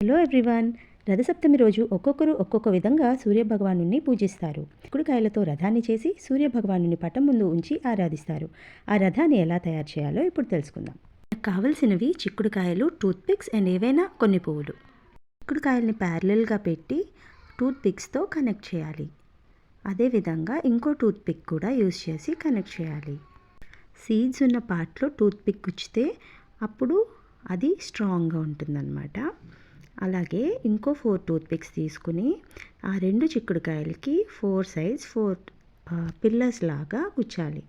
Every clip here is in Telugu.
Hello everyone. రథసప్తమి రోజు ఒక్కొక్కరు ఒక్కొక్క విధంగా సూర్యభగవాను పూజిస్తారు. చిక్కుడుకాయలతో రథాన్ని చేసి సూర్యభగవాను పటం ముందు ఉంచి ఆరాధిస్తారు. ఆ రథాన్ని ఎలా తయారు చేయాలో ఇప్పుడు తెలుసుకుందాం. నాకు కావలసినవి చిక్కుడుకాయలు, టూత్ పిక్స్ అండ్ ఏవైనా కొన్ని పువ్వులు. చిక్కుడుకాయల్ని ప్యారలల్గా పెట్టి టూత్ పిక్స్తో కనెక్ట్ చేయాలి. అదేవిధంగా ఇంకో టూత్ పిక్ కూడా యూజ్ చేసి కనెక్ట్ చేయాలి. సీడ్స్ ఉన్న పార్ట్లో టూత్ పిక్ గుచ్చితే అప్పుడు అది స్ట్రాంగ్గా ఉంటుందన్నమాట. అలాగే ఇంకో 4 టూత్ పిక్స్ తీసుకుని ఆ 2 చిక్కుడుకాయలకి 4 పిల్లర్స్ లాగా గుచ్చాలి.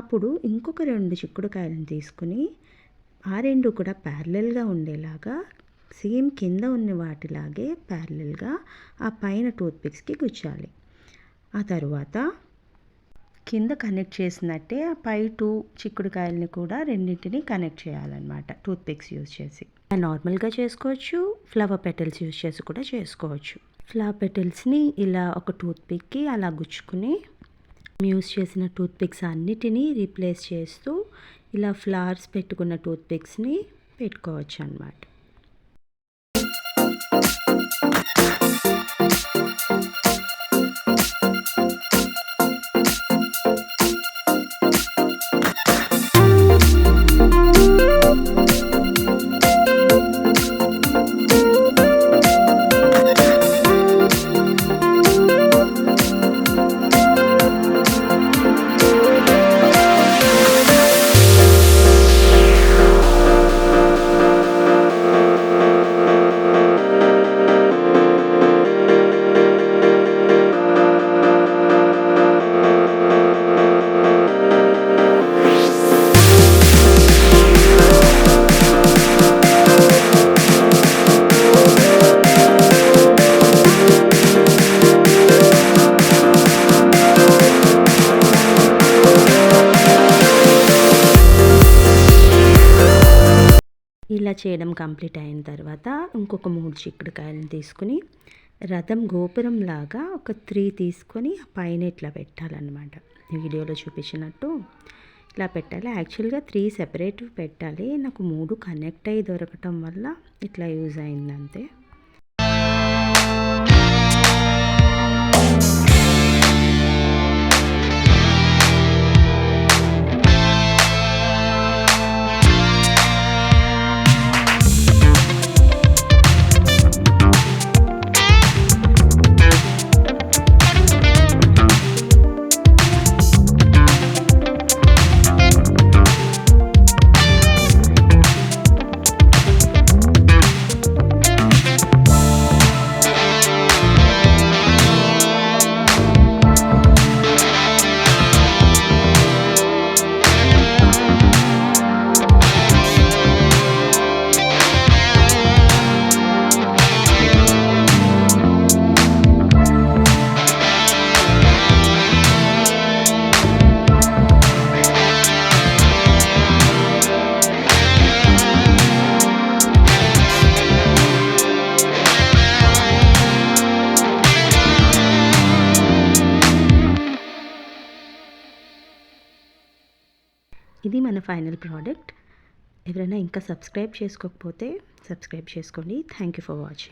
అప్పుడు ఇంకొక 2 చిక్కుడుకాయలను తీసుకుని ఆ 2 కూడా ప్యారలల్గా ఉండేలాగా సేమ్ కింద ఉన్న వాటిలాగే ప్యారలల్గా ఆ పైన టూత్ పిక్స్కి గుచ్చాలి. ఆ తర్వాత కింద కనెక్ట్ చేసినట్టే ఆ పై 2 చిక్కుడుకాయలని కూడా రెండింటిని కనెక్ట్ చేయాలన్నమాట టూత్ పిక్స్ యూజ్ చేసి. నార్మల్గా చేసుకోవచ్చు, ఫ్లవర్ పెటల్స్ యూజ్ చేసి కూడా చేసుకోవచ్చు. ఫ్లవర్ పెటల్స్ని ఇలా ఒక టూత్ పిక్కి అలా గుచ్చుకుని యూజ్ చేసిన టూత్ పిక్స్ అన్నిటినీ రీప్లేస్ చేస్తూ ఇలా ఫ్లవర్స్ పెట్టుకున్న టూత్ పిక్స్ని పెట్టుకోవచ్చు అన్నమాట. ఇలా చేయడం కంప్లీట్ అయిన తర్వాత ఇంకొక 3 చిక్కుడుకాయలను తీసుకుని రథం గోపురం లాగా ఒక 3 తీసుకొని పైన ఇట్లా పెట్టాలన్నమాట. వీడియోలో చూపించినట్టు ఇలా పెట్టాలి. యాక్చువల్గా 3 సెపరేట్ పెట్టాలి. నాకు 3 కనెక్ట్ అయ్యి దొరకటం వల్ల ఇట్లా యూజ్ అయిందంతే. ఇది మన ఫైనల్ ప్రోడక్ట్. ఎవరైనా ఇంకా సబ్స్క్రైబ్ చేసుకోకపోతే సబ్స్క్రైబ్ చేసుకోండి. Thank you for watching.